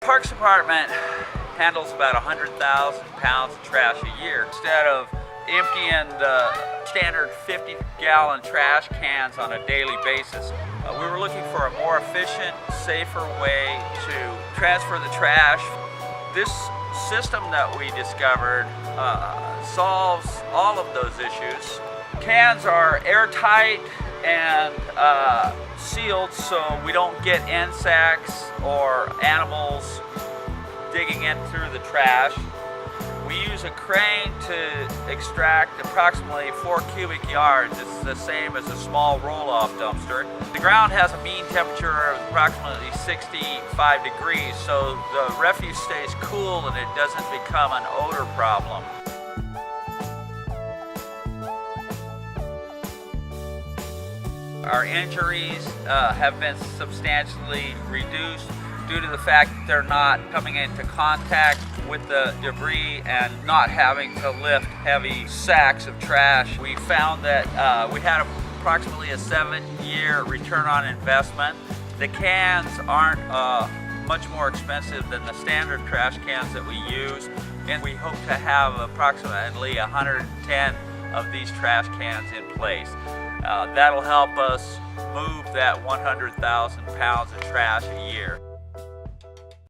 Parks Department handles about 100,000 pounds of trash a year. Instead of emptying the standard 50-gallon trash cans on a daily basis, we were looking for a more efficient, safer way to transfer the trash. This system that we discovered solves all of those issues. Cans are airtight and sealed so we don't get insects or animals digging in through the trash. We use a crane to extract approximately 4 cubic yards. It's the same as a small roll-off dumpster. The ground has a mean temperature of approximately 65 degrees, so the refuse stays cool and it doesn't become an odor problem. Our injuries have been substantially reduced due to the fact that they're not coming into contact with the debris and not having to lift heavy sacks of trash. We found that we had approximately a 7-year return on investment. The cans aren't much more expensive than the standard trash cans that we use, and we hope to have approximately 110 of these trash cans in place. That'll help us move that 100,000 pounds of trash a year.